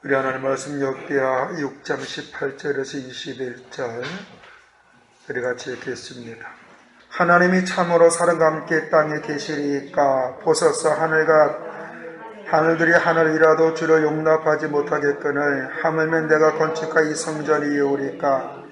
우리 하나님 말씀 역대하 6장 18절에서 21절 우리 같이 읽겠습니다. 하나님이 참으로 사람과 함께 땅에 계시리까 보소서 하늘들이 하늘이라도 주로 용납하지 못하겠거늘 하물며 내가 건축한 이 성전이 이오리까.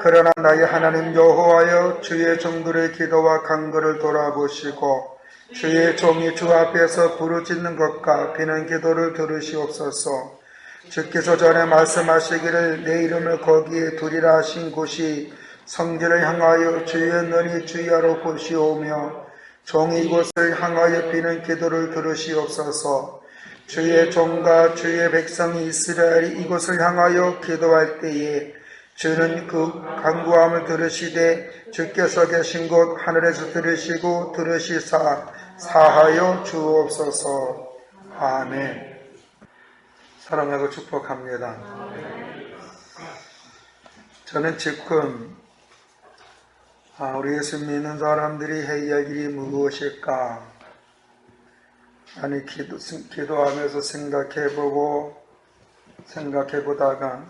그러나 나의 하나님 여호와여 주의 종들의 기도와 간구를 돌아보시고 주의 종이 주 앞에서 부르짖는 것과 비는 기도를 들으시옵소서. 주께서 전에 말씀하시기를 내 이름을 거기에 두리라 하신 곳이 성전을 향하여 주의 눈이 주야로 보시오며 종이 이곳을 향하여 비는 기도를 들으시옵소서. 주의 종과 주의 백성 이스라엘이 이곳을 향하여 기도할 때에 주는 그 간구함을 들으시되 주께서 계신 곳 하늘에서 들으시고 들으시사 사하여 주옵소서. 아멘. 사랑하고 축복합니다. 저는 지금 우리 예수 믿는 사람들이 해야 할 일이 무엇일까? 아니 기도하면서 생각해보다가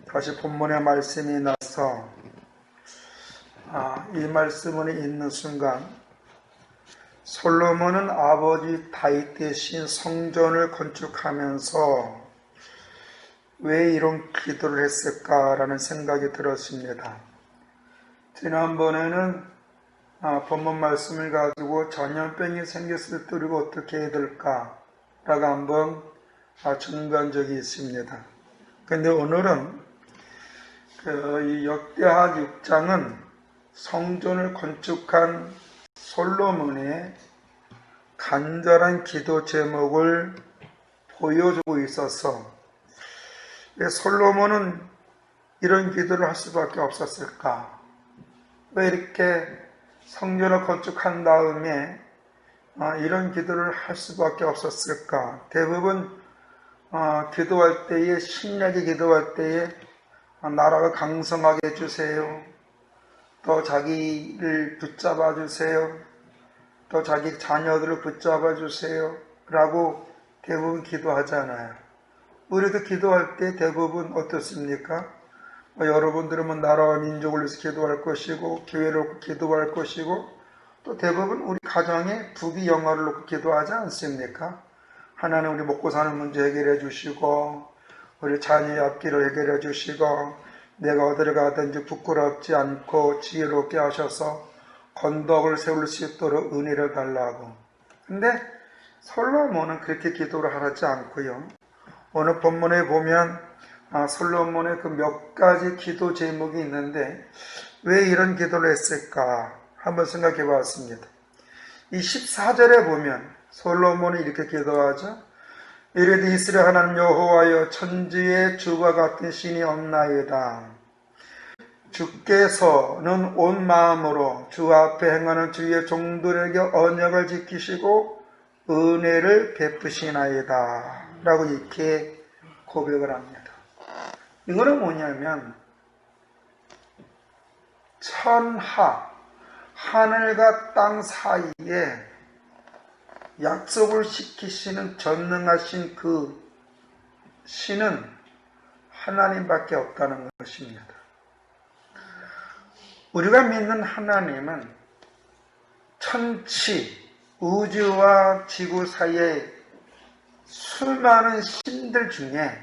다시 본문의 말씀이 나서 이 말씀을 읽는 순간 솔로몬은 아버지 다윗 대신 성전을 건축하면서 왜 이런 기도를 했을까라는 생각이 들었습니다. 지난번에는 본문 말씀을 가지고 전염병이 생겼을 때 우리가 어떻게 해야 될까라고 한번 정리한 적이 있습니다. 그런데 오늘은 이 역대하 6장은 성전을 건축한 솔로몬의 간절한 기도 제목을 보여주고 있어서 왜 솔로몬은 이런 기도를 할 수밖에 없었을까? 왜 이렇게 성전을 건축한 다음에 이런 기도를 할 수밖에 없었을까? 대부분 기도할 때에 신나게 기도할 때에 나라가 강성하게 해주세요. 또 자기를 붙잡아 주세요. 또 자기 자녀들을 붙잡아 주세요. 라고 대부분 기도하잖아요. 우리도 기도할 때 대부분 어떻습니까? 여러분들은 나라와 민족을 위해서 기도할 것이고 교회를 놓고 기도할 것이고 또 대부분 우리 가정에 부귀 영화를 놓고 기도하지 않습니까? 하나님 우리 먹고 사는 문제 해결해 주시고 우리 자녀의 앞길을 해결해 주시고 내가 어디를 가든지 부끄럽지 않고 지혜롭게 하셔서 건덕을 세울 수 있도록 은혜를 달라고. 근데 솔로몬은 그렇게 기도를 하지 않고요. 오늘 본문에 보면 솔로몬의 그 몇 가지 기도 제목이 있는데 왜 이런 기도를 했을까 한번 생각해 봤습니다. 이 14절에 보면 솔로몬이 이렇게 기도하죠. 이르되 이스라엘 하나님 여호와여 천지에 주와 같은 신이 없나이다. 주께서는 온 마음으로 주 앞에 행하는 주의 종들에게 언약을 지키시고 은혜를 베푸시나이다 라고 이렇게 고백을 합니다. 이거는 뭐냐면 하늘과 땅 사이에 약속을 지키시는 전능하신 그 신은 하나님밖에 없다는 것입니다. 우리가 믿는 하나님은 천지, 우주와 지구 사이에 수많은 신들 중에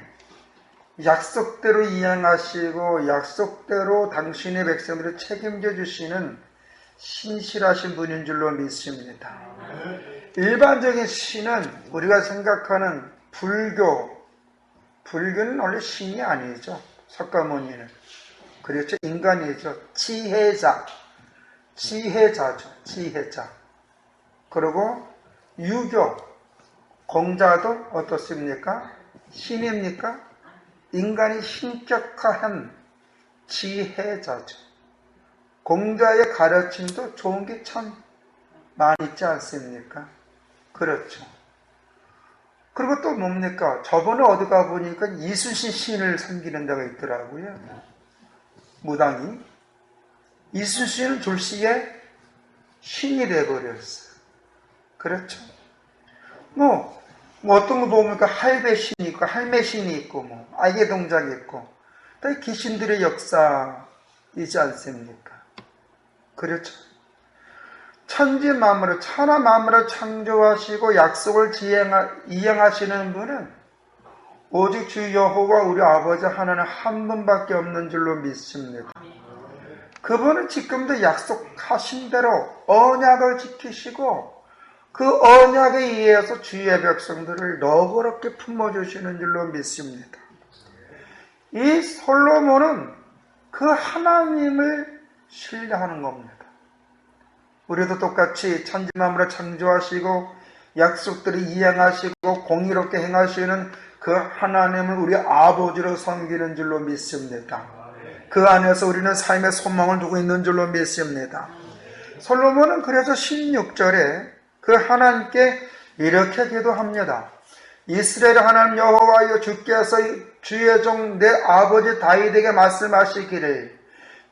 약속대로 이행하시고 약속대로 당신의 백성들을 책임져 주시는 신실하신 분인 줄로 믿습니다. 일반적인 신은 우리가 생각하는 불교는 원래 신이 아니죠. 석가모니는. 그렇죠. 인간이죠. 지혜자죠. 지혜자. 그리고 유교, 공자도 어떻습니까? 신입니까? 인간이 신격화한 지혜자죠. 공자의 가르침도 좋은 게 참 많이 있지 않습니까? 그렇죠. 그리고 또 뭡니까? 저번에 어디 가보니까 이순신 신을 섬기는 데가 있더라고요. 무당이. 이순신은 졸시에 신이 돼버렸어요. 그렇죠. 뭐 어떤 거 보면 할배신이 있고 할매신이 있고 뭐 아기 동작이 있고 또 귀신들의 역사이지 않습니까? 그렇죠. 천지 만물을 천하 만물을 창조하시고 약속을 이행하시는 분은 오직 주 여호와 우리 아버지 하나님 한 분밖에 없는 줄로 믿습니다. 그분은 지금도 약속하신 대로 언약을 지키시고 그 언약에 의해서 주의 백성들을 너그럽게 품어주시는 줄로 믿습니다. 이 솔로몬은 그 하나님을 신뢰하는 겁니다. 우리도 똑같이 천지 만물을 창조하시고 약속들을 이행하시고 공의롭게 행하시는 그 하나님을 우리 아버지로 섬기는 줄로 믿습니다. 그 안에서 우리는 삶의 소망을 두고 있는 줄로 믿습니다. 솔로몬은 그래서 16절에 그 하나님께 이렇게 기도합니다. 이스라엘 하나님 여호와여, 주께서 주의 종 내 아버지 다윗에게 말씀하시기를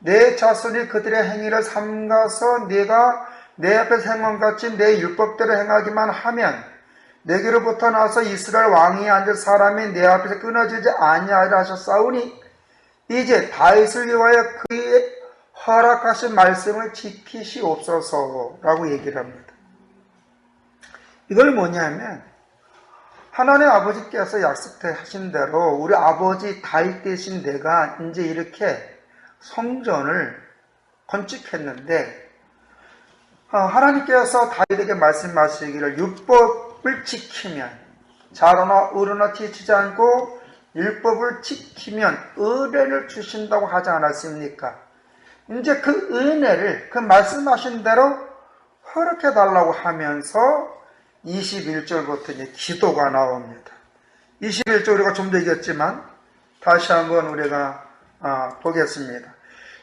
내 자손이 그들의 행위를 삼가서 네가 내 앞에서 행함같이 내 율법대로 행하기만 하면 내게로부터 나서 이스라엘 왕위에 앉을 사람이 내 앞에서 끊어지지 아니하리라 하셨사오니 이제 다윗을 위하여 그의 허락하신 말씀을 지키시옵소서라고 얘기를 합니다. 이걸 뭐냐면 하나님 아버지께서 약속하신 대로 우리 아버지 다윗 대신 내가 이제 이렇게 성전을 건축했는데 하나님께서 다윗에게 말씀하시기를 율법을 지키면 자로나 의로나 지치지 않고 율법을 지키면 은혜를 주신다고 하지 않았습니까? 이제 그 은혜를 그 말씀하신 대로 허락해 달라고 하면서 21절부터 이제 기도가 나옵니다. 21절 우리가 좀 더 얘기했지만 다시 한번 우리가 보겠습니다.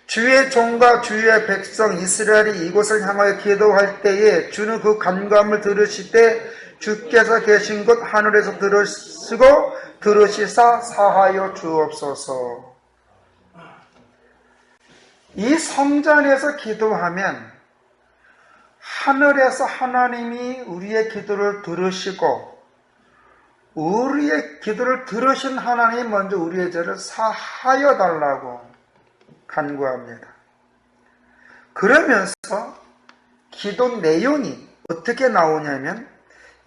주의 종과 주의 백성 이스라엘이 이곳을 향하여 기도할 때에 주는 그 간구함을 들으시되 주께서 계신 곳 하늘에서 들으시고 들으시사 사하여 주옵소서. 이 성전에서 기도하면 하늘에서 하나님이 우리의 기도를 들으시고 우리의 기도를 들으신 하나님이 먼저 우리의 죄를 사하여 달라고 간구합니다. 그러면서 기도 내용이 어떻게 나오냐면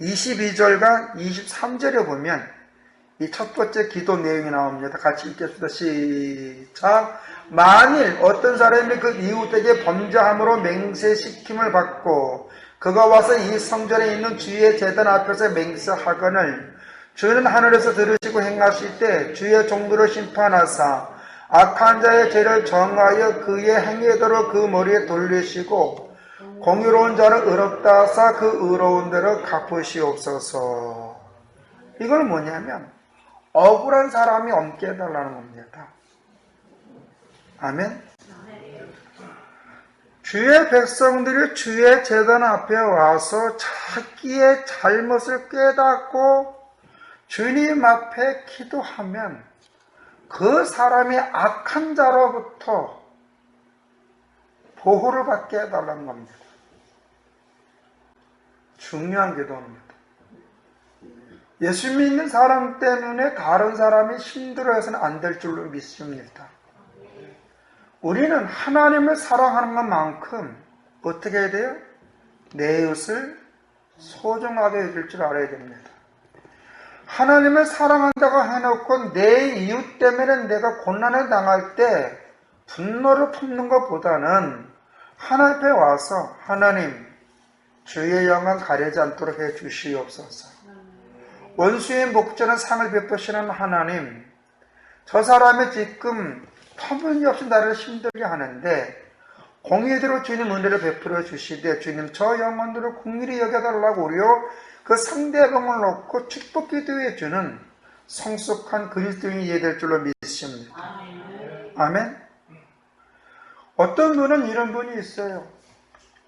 22절과 23절에 보면 이 첫 번째 기도 내용이 나옵니다. 같이 읽겠습니다. 시작. 만일 어떤 사람이 그 이웃에게 범죄함으로 맹세시킴을 받고 그가 와서 이 성전에 있는 주의 제단 앞에서 맹세하거늘 주는 하늘에서 들으시고 행하실 때 주의 종들을 심판하사 악한 자의 죄를 정하여 그의 행위대로 그 머리에 돌리시고 공의로운 자를 의롭다 하사 그 의로운 대로 갚으시옵소서. 이건 뭐냐면 억울한 사람이 없게 해달라는 겁니다. 아멘. 주의 백성들이 주의 제단 앞에 와서 자기의 잘못을 깨닫고 주님 앞에 기도하면 그 사람이 악한 자로부터 보호를 받게 해달라는 겁니다. 중요한 기도입니다. 예수 믿는 사람 때문에 다른 사람이 힘들어해서는 안 될 줄로 믿습니다. 우리는 하나님을 사랑하는 것만큼 어떻게 해야 돼요? 내 이웃을 소중하게 여길 줄 알아야 됩니다. 하나님을 사랑한다고 해놓고 내 이웃 때문에 내가 고난을 당할 때 분노를 품는 것보다는 하나님 앞에 와서 하나님 주의 영광 가리지 않도록 해 주시옵소서. 원수의 목전은 상을 베푸시는 하나님, 저 사람이 지금 터무니없이 나를 힘들게 하는데 공의대로 주님 은혜를 베풀어 주시되 주님 저 영혼들을 긍휼히 여겨달라고 우리요 그 상대방을 놓고 축복 기도해 주는 성숙한 그리스도인이 이해될 줄로 믿습니다. 아멘. 어떤 분은 이런 분이 있어요.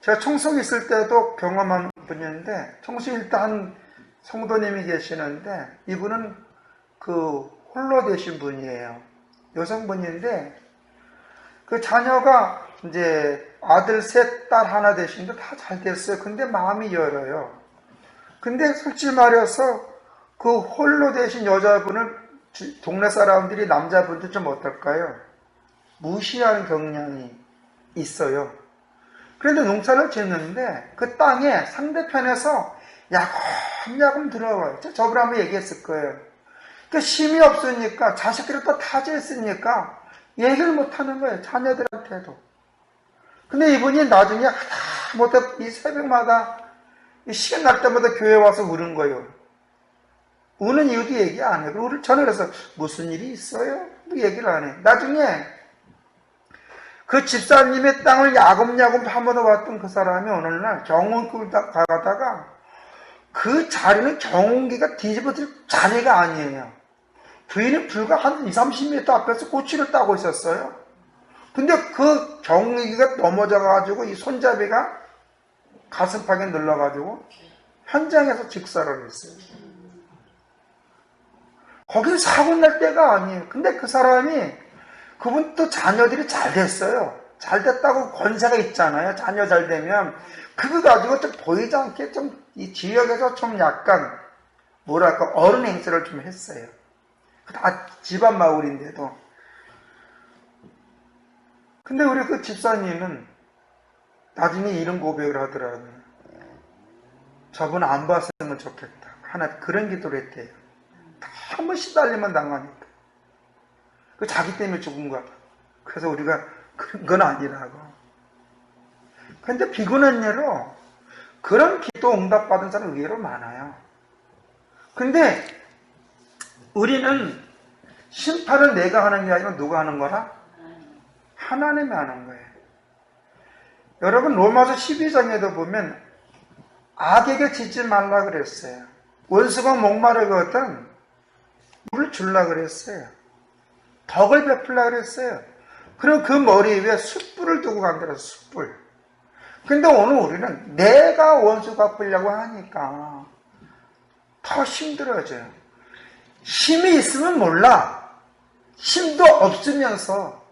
제가 청송 있을 때도 경험한 분인데 청송 일때 한 성도님이 계시는데 이분은 그 홀로 되신 분이에요. 여성분인데 그 자녀가 이제 아들 셋, 딸 하나 되시는데 다 잘 됐어요. 근데 마음이 열어요. 근데 솔직히 말해서 그 홀로 되신 여자분을 동네 사람들이 남자분들 좀 어떨까요? 무시하는 경향이 있어요. 그런데 농사를 짓는데 그 땅에 상대편에서 야금야금 들어와요. 저번에 한번 얘기했을 거예요. 그러니까 힘이 없으니까 자식들이 또 타져 있으니까 얘기를 못하는 거예요. 자녀들한테도. 근데 이분이 나중에 하다못해 이 새벽마다 이 시간 날 때마다 교회 와서 우는 거예요. 우는 이유도 얘기 안 해요. 그리고 저는 그래서 무슨 일이 있어요? 얘기를 안 해요. 나중에 그 집사님의 땅을 야금야금 파묻어 왔던 그 사람이 어느 날 경운길 가다가 그 자리는 경운기가 뒤집어질 자리가 아니에요. 부인이 불과 한 20-30m 앞에서 고추를 따고 있었어요. 근데 그 경운기가 넘어져가지고 이 손잡이가 가슴팍에 눌러가지고 현장에서 직사를 했어요. 거긴 사고 날 때가 아니에요. 근데 그 사람이 그분 또 자녀들이 잘 됐어요. 잘 됐다고 권세가 있잖아요. 자녀 잘 되면 그거 가지고 좀 보이지 않게 좀 이 지역에서 좀 약간 뭐랄까 어른 행세를 좀 했어요. 다 집안 마을인데도. 근데 우리 그 집사님은 나중에 이런 고백을 하더라고요. 저분 안 봤으면 좋겠다. 하나 그런 기도를 했대요. 한번 시달리면 당하니까. 그 자기 때문에 죽은 거야. 그래서 우리가 그런 건 아니라고. 근데 비근한 예로 그런 기도 응답받은 사람 의외로 많아요. 근데 우리는 심판을 내가 하는 게 아니라 누가 하는 거라? 하나님이 하는 거예요. 여러분 로마서 12장에도 보면 악에게 지지 말라 그랬어요. 원수가 목마르거든 물을 주려고 그랬어요. 덕을 베풀려고 그랬어요. 그럼 그 머리 위에 숯불을 두고 간다고 숯불. 근데 오늘 우리는 내가 원수 갚으려고 하니까 더 힘들어져요. 힘이 있으면 몰라. 힘도 없으면서.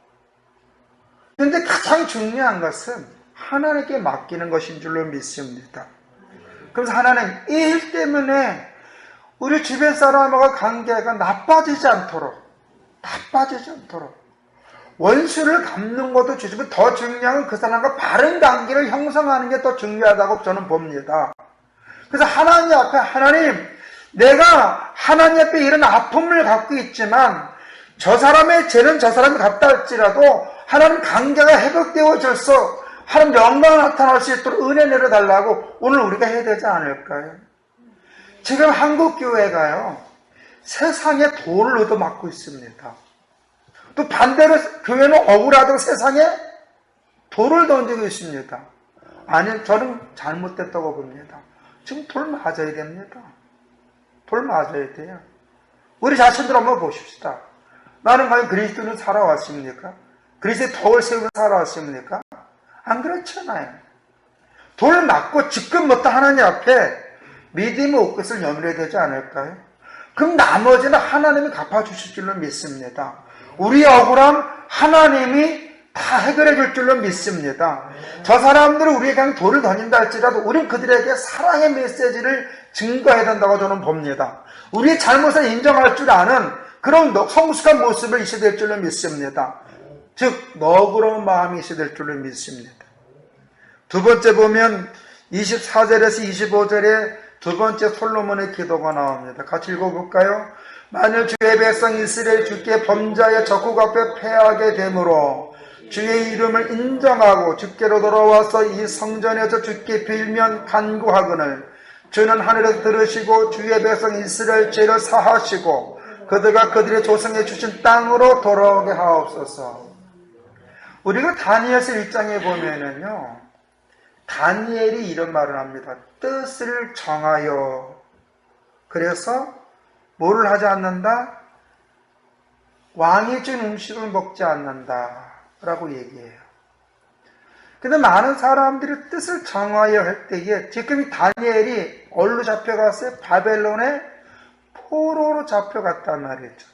근데 가장 중요한 것은 하나님께 맡기는 것인 줄로 믿습니다. 그래서 하나님 이 일 때문에 우리 주변 사람과 관계가 나빠지지 않도록 원수를 갚는 것도 주지만 더 중요한 건 그 사람과 바른 관계를 형성하는 게 더 중요하다고 저는 봅니다. 그래서 하나님 앞에 하나님 내가 하나님 앞에 이런 아픔을 갖고 있지만 저 사람의 죄는 저 사람이 갚다 할지라도 하나님 관계가 회복되어져서 하나님 영광이 나타날 수 있도록 은혜 내려달라고 오늘 우리가 해야 되지 않을까요? 지금 한국교회가요 세상에 돌을 얻어맞고 있습니다. 또 반대로 교회는 억울하다고 세상에 돌을 던지고 있습니다. 아니 저는 잘못됐다고 봅니다. 지금 돌 맞아야 됩니다. 돌 맞아야 돼요. 우리 자신들 한번 보십시다. 나는 과연 그리스도는 살아왔습니까? 그리스도의 덕을 세우고 살아왔습니까? 안 그렇잖아요. 돌 맞고 지금부터 하나님 앞에 믿음의 옷깃을 여물어야 되지 않을까요? 그럼 나머지는 하나님이 갚아주실 줄로 믿습니다. 우리의 억울함 하나님이 다 해결해 줄 줄로 믿습니다. 저 사람들은 우리에게 그냥 돌을 던진다 할지라도 우리는 그들에게 사랑의 메시지를 증거해야 된다고 저는 봅니다. 우리의 잘못을 인정할 줄 아는 그런 성숙한 모습을 있어야 될 줄로 믿습니다. 즉 너그러운 마음이 있어야 될 줄로 믿습니다. 두 번째 보면 24절에서 25절에 두 번째 솔로몬의 기도가 나옵니다. 같이 읽어볼까요? 만일 주의 백성 이스라엘 주께 범죄하여 적국 앞에 패하게 되므로 주의 이름을 인정하고 주께로 돌아와서 이 성전에서 주께 빌면 간구하거늘 주는 하늘에서 들으시고 주의 백성 이스라엘 죄를 사하시고 그들과 그들의 조상에 주신 땅으로 돌아오게 하옵소서. 우리가 다니엘서 1장에 보면은요 다니엘이 이런 말을 합니다. 뜻을 정하여. 그래서 뭐를 하지 않는다? 왕이 준 음식을 먹지 않는다 라고 얘기해요. 근데 많은 사람들이 뜻을 정하여 할 때에 지금 다니엘이 어디로 잡혀갔어요? 바벨론의 포로로 잡혀갔단 말이죠.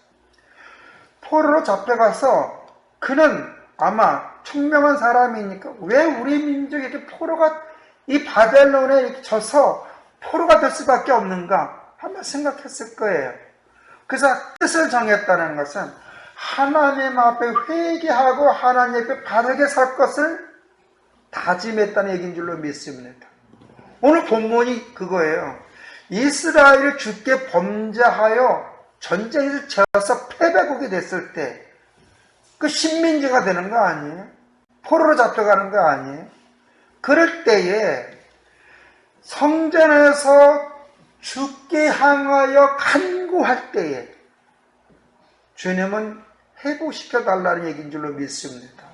포로로 잡혀가서 그는 아마 총명한 사람이니까 왜 우리 민족에게 포로가 이 바벨론에 이렇게 져서 포로가 될 수밖에 없는가? 한번 생각했을 거예요. 그래서 뜻을 정했다는 것은 하나님 앞에 회개하고 하나님 앞에 바르게 살 것을 다짐했다는 얘기인 줄로 믿습니다. 오늘 본문이 그거예요. 이스라엘이 주께 범죄하여 전쟁에서 져서 패배국이 됐을 때 그 식민지가 되는 거 아니에요? 포로로 잡혀가는 거 아니에요? 그럴 때에 성전에서 주께 향하여 간구할 때에 주님은 회복시켜 달라는 얘기인 줄로 믿습니다.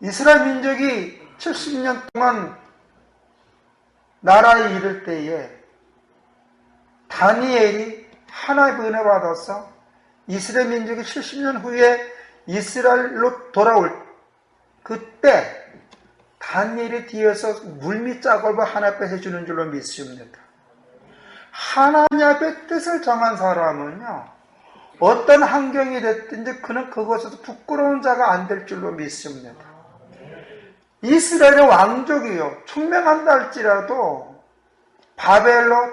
이스라엘 민족이 70년 동안 나라에 이를 때에 다니엘이 하나님의 은혜 받아서 이스라엘 민족이 70년 후에 이스라엘로 돌아올 그때 다니엘이 뒤에서 물밑작업을 하나님 앞에 해주는 줄로 믿습니다. 하나님 앞에 뜻을 정한 사람은요, 어떤 환경이 됐든지 그는 그것에서 부끄러운 자가 안 될 줄로 믿습니다. 이스라엘의 왕족이요, 총명한다 할지라도 바벨론,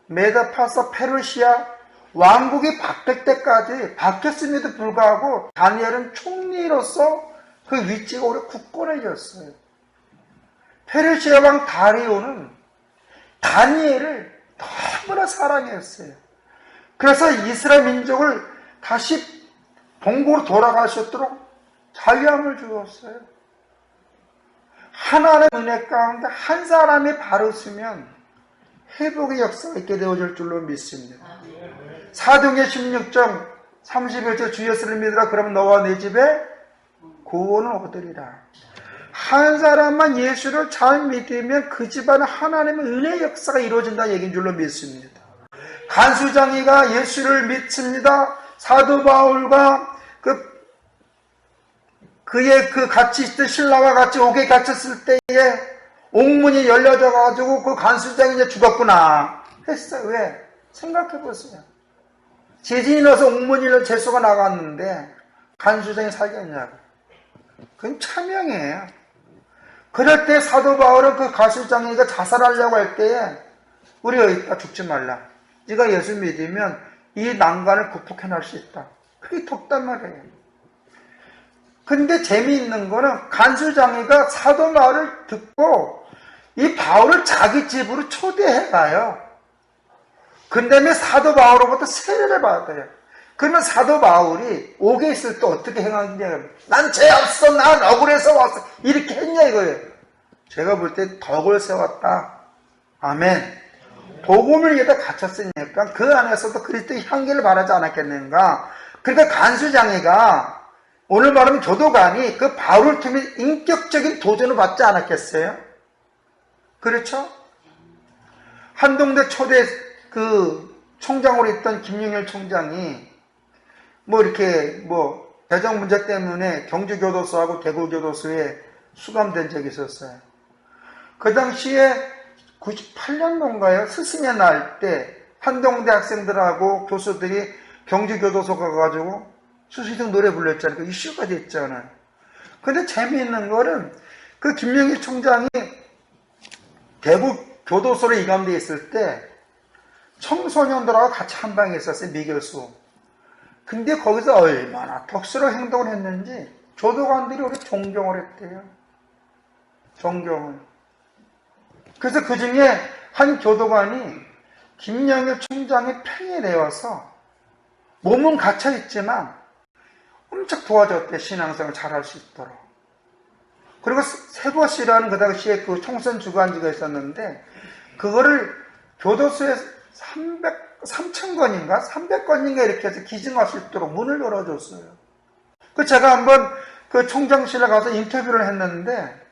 메데파사, 페르시아 왕국이 바뀔 때까지 바뀌었음에도 불구하고 다니엘은 총리로서 그 위치가 오래 굳건해졌어요. 페르시아 왕 다리오는 다니엘을 너무나 사랑했어요. 그래서 이스라엘 민족을 다시 본국으로 돌아갈 수 있도록 자유함을 주었어요. 하나님의 은혜 가운데 한 사람이 바로 서면 회복의 역사가 있게 되어질 줄로 믿습니다. 사도행전 16장 31절 주 예수를 믿으라 그러면 너와 내 집에 구원을 얻으리라. 한 사람만 예수를 잘 믿으면 그 집안에 하나님의 은혜의 역사가 이루어진다는 얘기인 줄로 믿습니다. 간수장이가 예수를 믿습니다. 사도 바울과 그의 같이 있던 신라와 같이 옥에 갇혔을 때에 옥문이 열려져 가지고 그 간수장이 이제 죽었구나 했어요. 왜? 생각해 보세요. 지진이 나서 옥문이 재수가 나갔는데 간수장이 살겠냐고. 그건 차명이에요. 그럴 때 사도 바울은 그 간수장이가 자살하려고 할 때에 우리가 있다 죽지 말라. 네가 예수 믿으면 이 난관을 극복해낼 수 있다. 그게 덥단 말이에요. 근데 재미있는 거는 간수장이가 사도 말을 듣고 이 바울을 자기 집으로 초대해가요. 그 다음에 사도 바울로부터 세례를 받아요. 그러면 사도 바울이 옥에 있을 때 어떻게 행하느냐. 난 죄 없어. 난 억울해서 왔어. 이렇게 했냐 이거예요. 제가 볼 때 덕을 세웠다. 아멘. 복음을 위해서 갇혔으니까 그 안에서도 그리스도의 향기를 바라지 않았겠는가. 그러니까 간수장이가 오늘 말하면 교도관이 그 바울을 통해 인격적인 도전을 받지 않았겠어요? 그렇죠? 한동대 초대 총장으로 있던 김영일 총장이 이렇게 재정 문제 때문에 경주교도소하고 대구교도소에 수감된 적이 있었어요. 그 당시에 98년도인가요? 스승의 날 때 한동대 학생들하고 교수들이 경주교도소 가가지고 수시등 노래 불렀잖아요. 그 이슈가 됐잖아요. 근데 재미있는 거는 그 김영일 총장이 대구 교도소로 이감되어 있을 때 청소년들하고 같이 한 방에 있었어요. 미교수. 근데 거기서 얼마나 덕스러운 행동을 했는지 교도관들이 우리 존경을 했대요. 존경을. 그래서 그 중에 한 교도관이 김영일 총장의 팽이 되어서 몸은 갇혀있지만 엄청 도와줬대. 신앙생활을 잘할 수 있도록. 그리고 세버시라는 그 당시에 그 총선 주관지가 있었는데 그거를 교도소에 3,000건인가 300건인가 이렇게 해서 기증할 수 있도록 문을 열어줬어요. 제가 한번 그 총장실에 가서 인터뷰를 했는데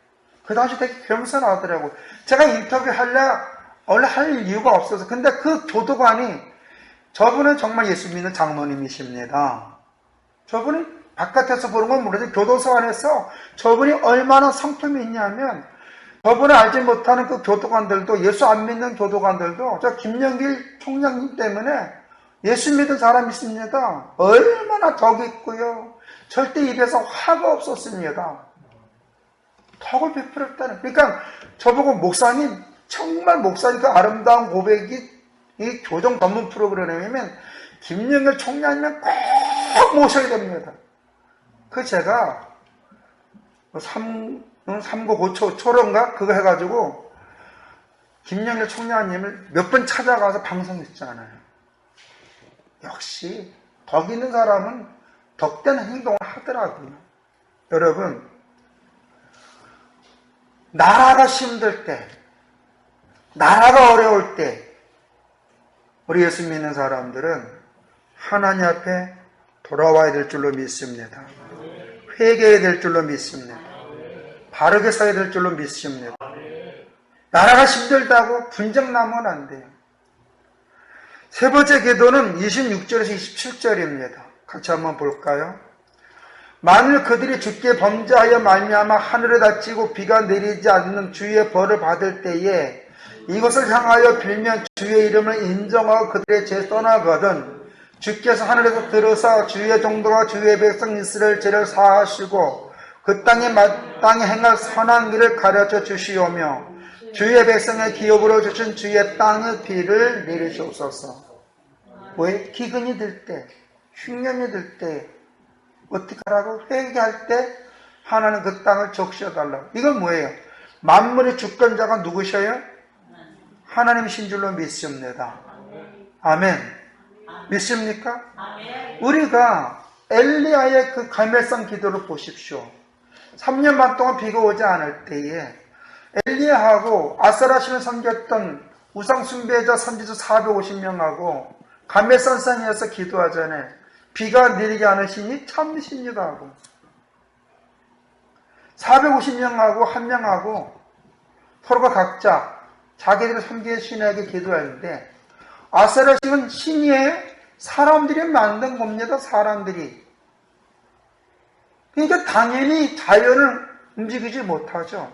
그 당시 되게 겸손하더라고요. 제가 인터뷰 원래 할 이유가 없어서. 근데 그 교도관이 저분은 정말 예수 믿는 장로님이십니다. 저분은 바깥에서 보는 건 모르지 교도소 안에서 저분이 얼마나 성품이 있냐면 저분을 알지 못하는 그 교도관들도 예수 안 믿는 교도관들도 저 김영길 총장님 때문에 예수 믿은 사람이 있습니다. 얼마나 덕이 있고요. 절대 입에서 화가 없었습니다. 덕을 베풀었다는. 그러니까 저보고 목사님 정말 목사님 그 아름다운 고백이 이 교정 전문 프로그램이면 김영렬 총장님은 꼭 모셔야 됩니다. 그 제가 395초론가 그거 해가지고 김영렬 총장님을 몇 번 찾아가서 방송했잖아요. 역시 덕 있는 사람은 덕되는 행동을 하더라고요. 여러분, 나라가 힘들 때, 나라가 어려울 때 우리 예수 믿는 사람들은 하나님 앞에 돌아와야 될 줄로 믿습니다. 회개해야 될 줄로 믿습니다. 바르게 서야 될 줄로 믿습니다. 나라가 힘들다고 분쟁 나면 안 돼요. 세 번째 기도는 26절에서 27절입니다. 같이 한번 볼까요? 만일 그들이 주께 범죄하여 말미암아 하늘에 닫히고 비가 내리지 않는 주의 벌을 받을 때에 이것을 향하여 빌면 주의 이름을 인정하고 그들의 죄 떠나거든 주께서 하늘에서 들으사 주의 종도와 주의 백성 이스라엘 죄를 사하시고 그 땅에 마땅히 행할 선한 길을 가르쳐 주시오며 주의 백성의 기업으로 주신 주의 땅의 비를 내리시옵소서. 왜? 기근이 들 때, 흉년이 들 때 어떻게 하라고? 회개할 때 하나는 그 땅을 적셔달라고. 이건 뭐예요? 만물의 주권자가 누구셔요? 하나님이신 줄로 믿습니다. 아멘. 믿습니까? 우리가 엘리야의 그 갈멜산 기도를 보십시오. 3년 반 동안 비가 오지 않을 때에 엘리야하고 아사라신을 섬겼던 우상 숭배자 선지자 450명하고 갈멜산산에서 기도하잖아요. 비가 내리지 않으시니 참으십니다 하고 450명하고 한 명하고 서로가 각자 자기들의 섬기는 신에게 기도했는데 아세라신은 신이에요? 사람들이 만든 겁니다. 사람들이. 그러니까 당연히 자연을 움직이지 못하죠.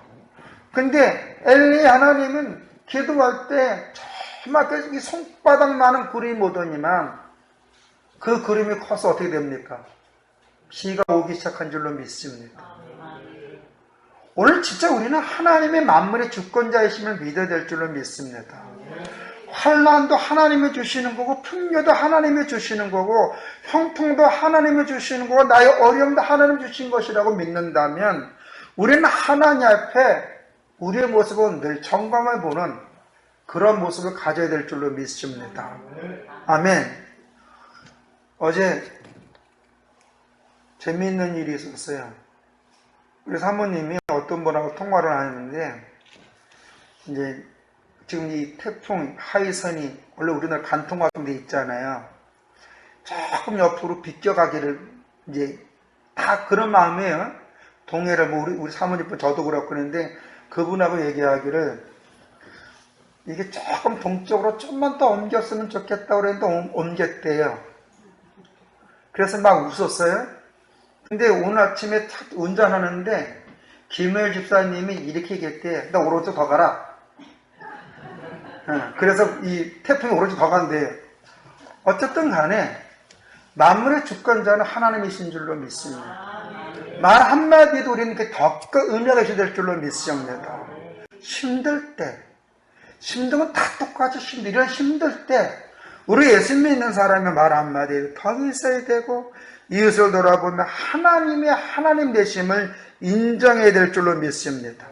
근데 엘리 하나님은 기도할 때 정말 이 손바닥만한 구름이 못 오니만 그 구름이 커서 어떻게 됩니까? 비가 오기 시작한 줄로 믿습니다. 오늘 진짜 우리는 하나님의 만물의 주권자이심을 믿어야 될 줄로 믿습니다. 환난도 하나님이 주시는 거고 풍요도 하나님이 주시는 거고 형통도 하나님이 주시는 거고 나의 어려움도 하나님이 주신 것이라고 믿는다면 우리는 하나님 앞에 우리의 모습은 늘 정감을 보는 그런 모습을 가져야 될 줄로 믿습니다. 아멘. 어제 재미있는 일이 있었어요. 우리 사모님이 어떤 분하고 통화를 하는데 이제 지금 이 태풍 하이선이 원래 우리나라 간통 같은 데 있잖아요. 조금 옆으로 비껴가기를 이제 다 그런 마음이에요. 동해를 뭐 우리 사모님 저도 그렇고 그러는데 그분하고 얘기하기를 이게 조금 동쪽으로 좀만 더 옮겼으면 좋겠다고 그랬는데 옮겼대요. 그래서 막 웃었어요. 근데 오늘 아침에 운전하는데 김효일 집사님이 이렇게 얘기했대. 나 오른쪽 더 가라. 그래서 이 태풍이 오른쪽 더 간대요. 어쨌든 간에 만물의 주권자는 하나님이신 줄로 믿습니다. 말 한마디도 우리는 더 의미가 있어야 될 줄로 믿습니다. 힘들 때, 힘든 건 다 똑같이 이런 힘들 때 우리 예수 믿는 사람의 말 한마디에 덕이 있어야 되고 이웃을 돌아보며 하나님의 하나님 되심을 인정해야 될 줄로 믿습니다.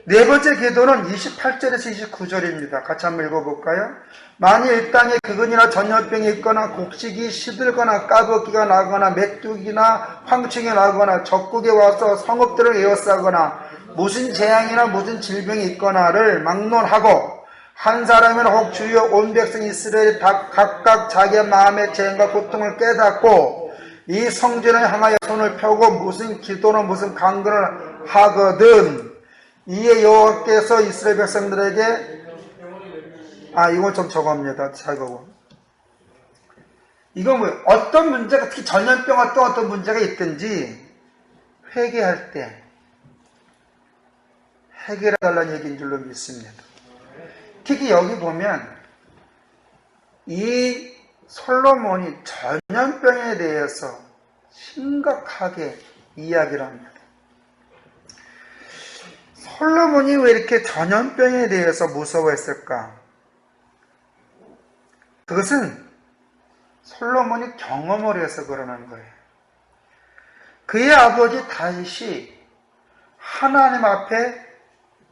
네 번째 기도는 28절에서 29절입니다. 같이 한번 읽어볼까요? 만일 이 땅에 그근이나 전염병이 있거나 곡식이 시들거나 까먹기가 나거나 메뚜기나 황충이 나거나 적국에 와서 성읍들을 에워싸거나 무슨 재앙이나 무슨 질병이 있거나를 막론하고 한 사람은 혹 주여 온 백성 이스라엘이 각각 자기의 마음의 죄과 고통을 깨닫고 이 성전을 향하여 손을 펴고 무슨 기도는 무슨 간구를 하거든 이에 여호와께서 이스라엘 백성들에게 이건 좀 저겁니다. 자고 이건 뭐예요? 어떤 문제가 특히 전염병 어떤 문제가 있든지 회개할 때 해결해달라는 얘기인 줄로 믿습니다. 특히 여기 보면 이 솔로몬이 전염병에 대해서 심각하게 이야기를 합니다. 솔로몬이 왜 이렇게 전염병에 대해서 무서워했을까? 그것은 솔로몬이 경험을 해서 그러는 거예요. 그의 아버지 다윗이 하나님 앞에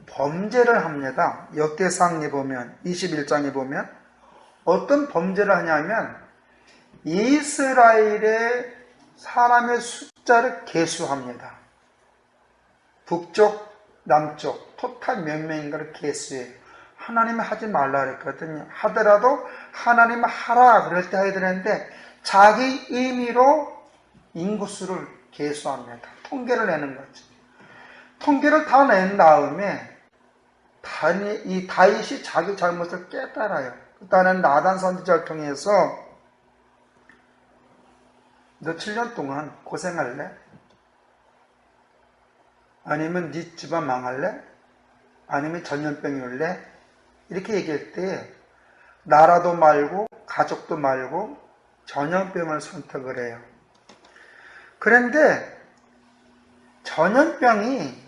범죄를 합니다. 역대상에 보면 21장에 보면 어떤 범죄를 하냐면 이스라엘의 사람의 숫자를 계수합니다. 북쪽, 남쪽 토탈 몇 명인가를 계수해요. 하나님이 하지 말라 그랬거든요. 하더라도 하나님이 하라 그럴 때 해야 되는데 자기 임의로 인구수를 계수합니다. 통계를 내는 거죠. 통계를 다 낸 다음에 이 다윗이 자기 잘못을 깨달아요. 일단은 나단 선지자를 통해서 너 7년 동안 고생할래? 아니면 네 집안 망할래? 아니면 전염병이 올래? 이렇게 얘기할 때 나라도 말고 가족도 말고 전염병을 선택을 해요. 그런데 전염병이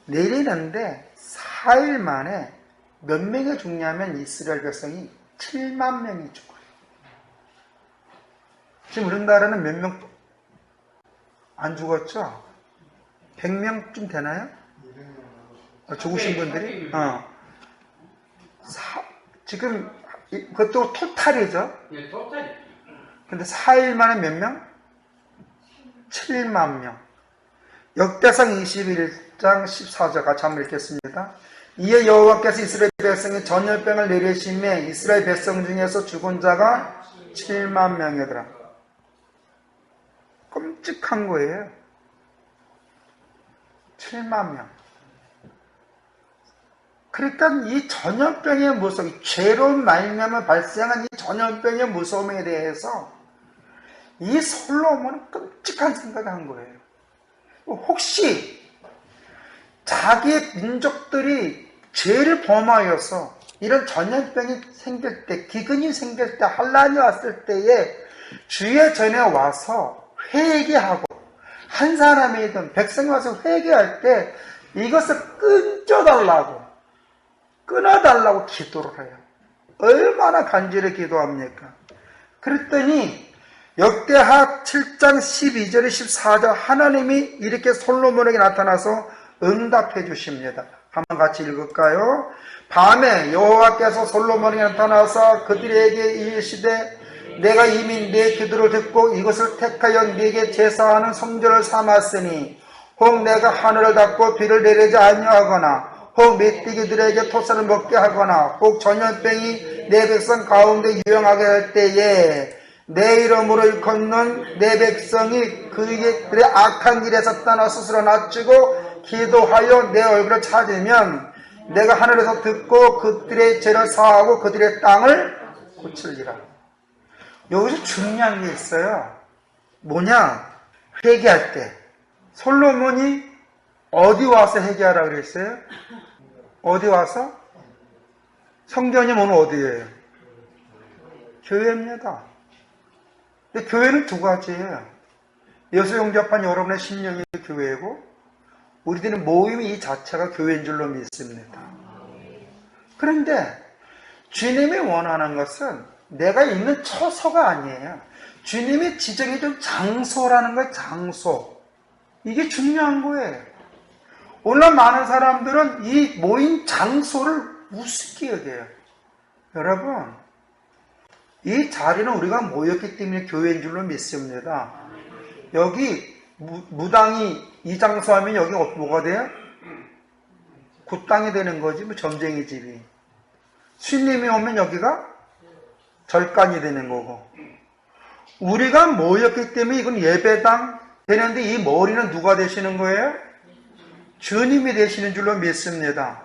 내리는데 4일 만에 몇 명이 죽냐면 이스라엘 백성이 7만 명이 죽어요. 지금 우리나라는 몇 명 안 죽었죠? 100명쯤 되나요? 죽으신 분들이? 지금 그것도 토탈이죠? 네, 토탈. 근데 4일 만에 몇 명? 7만 명. 역대상 21장 14절 같이 한번 읽겠습니다. 이에 여호와께서 이스라엘 백성의 전염병을 내리심에 이스라엘 백성 중에서 죽은 자가 7만 명이더라. 끔찍한 거예요. 7만 명. 그러니까 이 전염병의 무서움, 죄로 말미암아 발생한 이 전염병의 무서움에 대해서 이 솔로몬은 끔찍한 생각을 한 거예요. 혹시 자기의 민족들이 죄를 범하여서 이런 전염병이 생길 때, 기근이 생길 때, 환란이 왔을 때에 주의 전에 와서 회개하고 한 사람이든 백성이 와서 회개할 때 이것을 끊어달라고 기도를 해요. 얼마나 간절히 기도합니까? 그랬더니 역대하 7장 12절에 14절 하나님이 이렇게 솔로몬에게 나타나서 응답해 주십니다. 한번 같이 읽을까요? 밤에 여호와께서 솔로몬에게 나타나서 그들에게 이르시되 내가 이미 네 기도를 듣고 이것을 택하여 네게 제사하는 성전을 삼았으니 혹 내가 하늘을 닫고 비를 내리지 아니하거나 혹 메뚜기들에게 토사를 먹게 하거나 혹 전염병이 내 백성 가운데 유행하게 할 때에 내 이름으로 일컫는 내 백성이 그들의 악한 길에서 떠나 스스로 낮추고 기도하여 내 얼굴을 찾으면 내가 하늘에서 듣고 그들의 죄를 사하고 그들의 땅을 고칠리라. 여기서 중요한 게 있어요. 뭐냐? 회개할 때 솔로몬이 어디 와서 회개하라 그랬어요? 어디 와서? 성전이 오늘 어디예요? 교회입니다. 근데 교회는 두 가지예요. 예수 영접한 여러분의 심령이 교회고 우리들은 모임이 이 자체가 교회인 줄로 믿습니다. 그런데 주님이 원하는 것은 내가 있는 처소가 아니에요. 주님이 지정해준 장소라는 거예요. 장소. 이게 중요한 거예요. 오늘 많은 사람들은 이 모인 장소를 우습게 여겨요. 여러분, 이 자리는 우리가 모였기 때문에 교회인 줄로 믿습니다. 여기 무당이 이 장소 하면 여기 뭐가 돼요? 굿땅이 되는 거지, 뭐 점쟁이 집이. 스님이 오면 여기가 절간이 되는 거고. 우리가 모였기 때문에 이건 예배당 되는데 이 머리는 누가 되시는 거예요? 주님이 되시는 줄로 믿습니다.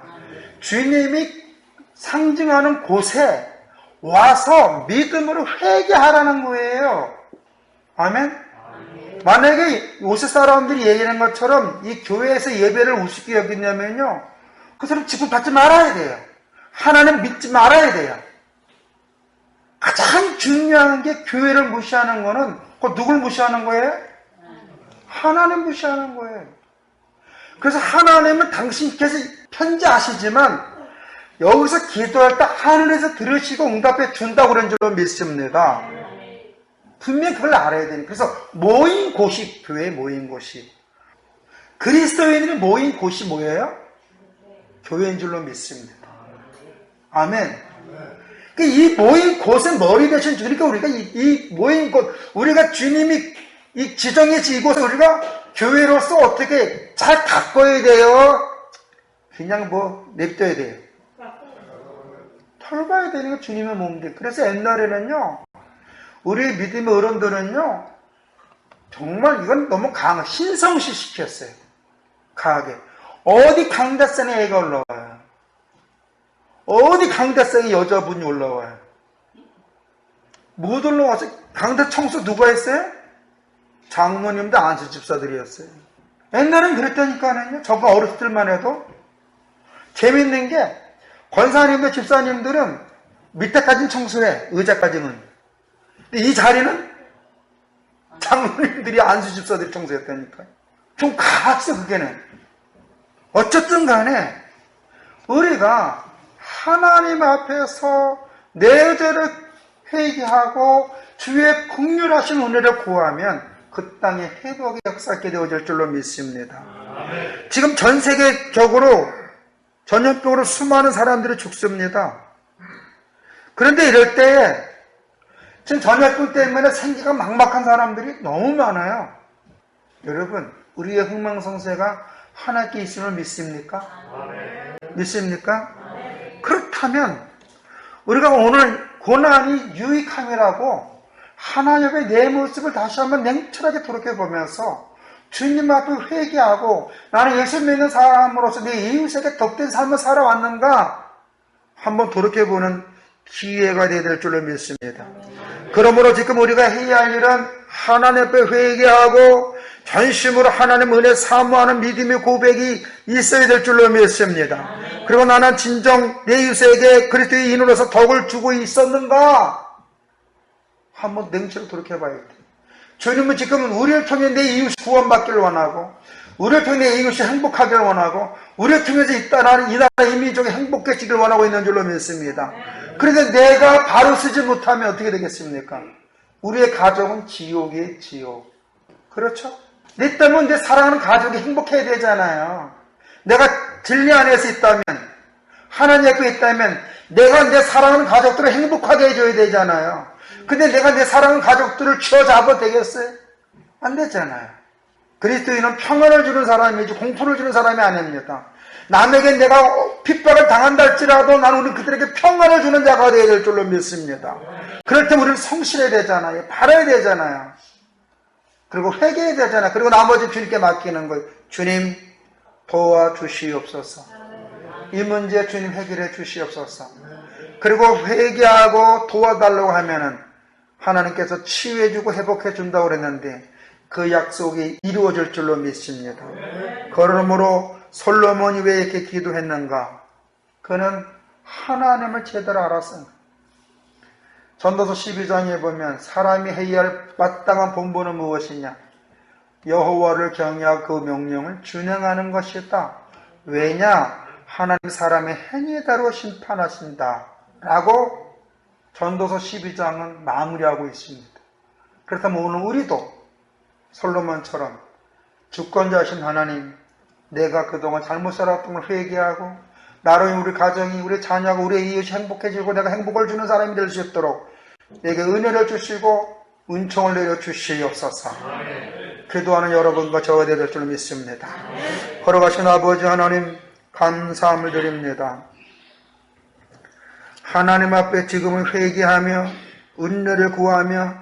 주님이 상징하는 곳에 와서 믿음으로 회개하라는 거예요. 아멘? 만약에 요새 사람들이 얘기하는 것처럼 이 교회에서 예배를 우습게 여기냐면요, 그 사람 지금 받지 말아야 돼요. 하나님 믿지 말아야 돼요. 가장 중요한 게 교회를 무시하는 거는 그 누굴 무시하는 거예요? 하나님 무시하는 거예요. 그래서 하나님은 당신께서 편지하시지만 여기서 기도할 때 하늘에서 들으시고 응답해 준다고 그런 줄로 믿습니다. 분명히 그걸 알아야 되니까. 그래서 모인 곳이, 교회 모인 곳이, 그리스도인들이 모인 곳이 뭐예요? 교회인 줄로 믿습니다. 아멘. 이 모인 곳은 머리 대신 주니까 우리가 이 모인 곳, 우리가 주님이 이 지정해진 이곳을 우리가 교회로서 어떻게 잘 가꿔야 돼요? 그냥 냅둬야 돼요. 털어봐야 되는 게 주님의 몸인데. 그래서 옛날에는요, 우리 믿음의 어른들은요, 정말 이건 너무 신성시 시켰어요. 강하게. 어디 강대상에 애가 올라와요. 어디 강대상에 여자분이 올라와요. 못 올라와서 강대 청소 누가 했어요? 장모님도 안수 집사들이었어요. 옛날엔 그랬다니까요. 저거 어렸을 때만 해도. 재밌는 게 권사님들 집사님들은 밑에까지는 청소해. 의자까지는. 근데 이 자리는 장모님들이 안수 집사들이 청소했다니까요. 좀 가봤어 그게는. 어쨌든 간에 우리가 하나님 앞에서 내 죄를 회개하고 주의 긍휼하신 은혜를 구하면 그 땅에 회복의 역사하게 되어질 줄로 믿습니다. 지금 전 세계적으로 전염병으로 수많은 사람들이 죽습니다. 그런데 이럴 때 지금 전염병 때문에 생기가 막막한 사람들이 너무 많아요. 여러분, 우리의 흥망성쇠가 하나님께 있음을 믿습니까? 믿습니까? 그렇다면 우리가 오늘 고난이 유익함이라고 하나님의 내 모습을 다시 한번 냉철하게 돌이켜보면서 주님 앞에 회개하고 나는 예수 믿는 사람으로서 내 이웃에게 덕된 삶을 살아왔는가 한번 돌이켜보는 기회가 되어야 될 줄로 믿습니다. 그러므로 지금 우리가 해야 할 일은 하나님 앞에 회개하고 전심으로 하나님 은혜 사모하는 믿음의 고백이 있어야 될 줄로 믿습니다. 그리고 나는 진정 내 이웃에게 그리스도의 인으로서 덕을 주고 있었는가 한번 냉철히 돌이켜봐야 돼. 주님은 지금 우리를 통해 내 이웃이 구원받기를 원하고 우리를 통해 내 이웃이 행복하기를 원하고 우리를 통해서 이 나라 이민족이 행복해지기를 원하고 있는 줄로 믿습니다. 그런데 내가 바로 쓰지 못하면 어떻게 되겠습니까? 우리의 가족은 지옥이에요, 지옥. 그렇죠? 내 때문에 내 사랑하는 가족이 행복해야 되잖아요. 내가 진리 안에서 있다면, 하나님 앞에 있다면 내가 내 사랑하는 가족들을 행복하게 해줘야 되잖아요. 근데 내가 내 사랑하는 가족들을 쥐어잡아도 되겠어요? 안 되잖아요. 그리스도인은 평안을 주는 사람이지 공포를 주는 사람이 아닙니다. 남에게 내가 핍박을 당한다 할지라도 나는 우리 그들에게 평안을 주는 자가 되어야 될 줄로 믿습니다. 그럴 때 우리는 성실해야 되잖아요. 바라야 되잖아요. 그리고 회개해야 되잖아요. 그리고 나머지 주님께 맡기는 거예요. 주님 도와주시옵소서. 이 문제 주님 해결해 주시옵소서. 그리고 회개하고 도와달라고 하면은 하나님께서 치유해주고 회복해준다고 그랬는데 그 약속이 이루어질 줄로 믿습니다. 그러므로 솔로몬이 왜 이렇게 기도했는가? 그는 하나님을 제대로 알았습니다. 전도서 12장에 보면 사람이 해야 할 마땅한 본분은 무엇이냐? 여호와를 경외하고 그 명령을 준행하는 것이다. 왜냐? 하나님 사람의 행위에 따라 심판하신다. 라고 전도서 12장은 마무리하고 있습니다. 그렇다면 오늘 우리도 솔로몬처럼 주권자이신 하나님, 내가 그동안 잘못 살았던 걸 회개하고 나로 우리 가정이, 우리 자녀가, 우리 이웃이 행복해지고 내가 행복을 주는 사람이 될 수 있도록 내게 은혜를 주시고 은총을 내려주시옵소서. 기도하는 여러분과 저가 되어야 될 줄 믿습니다. 걸어가신 아버지 하나님 감사함을 드립니다. 하나님 앞에 지금은 회개하며 은혜를 구하며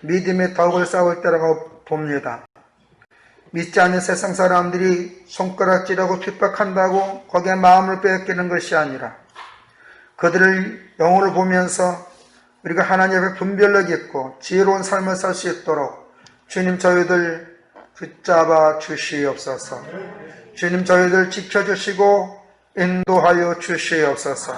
믿음의 덕을 쌓을 때라고 봅니다. 믿지 않는 세상 사람들이 손가락질하고 핍박한다고 거기에 마음을 빼앗기는 것이 아니라 그들의 영혼을 보면서 우리가 하나님 앞에 분별력 있고 지혜로운 삶을 살 수 있도록 주님 저희들 붙잡아 주시옵소서. 주님 저희들 지켜주시고 인도하여 주시옵소서.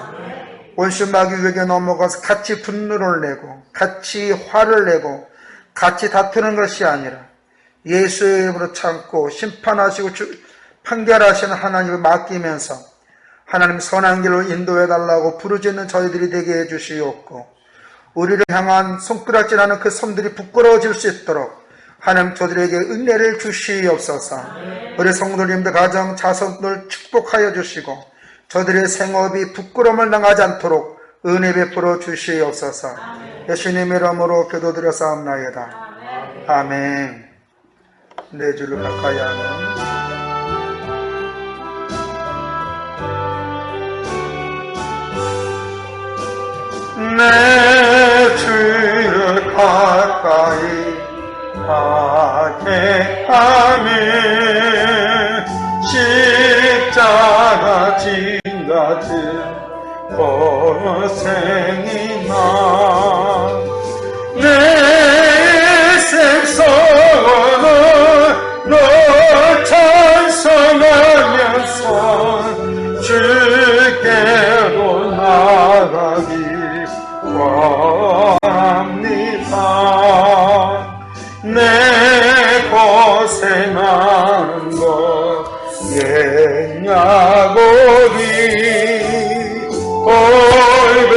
원수 마귀에게 넘어가서 같이 분노를 내고 같이 화를 내고 같이 다투는 것이 아니라 예수의 이름으로 참고 심판하시고 판결하시는 하나님을 맡기면서 하나님 선한 길로 인도해달라고 부르짖는 저희들이 되게 해주시옵고, 우리를 향한 손가락질하는 그 손들이 부끄러워질 수 있도록 하나님 저들에게 은혜를 주시옵소서. 우리 성도님들 가정 자손들 축복하여 주시고 저들의 생업이 부끄러움을 당하지 않도록 은혜 베풀어 주시옵소서. 예수님의 이름으로 기도드렸사옵나이다. 아멘. 내 주를 가까이 하는 내 주를 가까이 하게 하면 십자가 진 같은 고생이나 내 생사는 너 찬송하면서 주께로 나가기 원합니다. 내 고생하는 것 옛냐고기 골배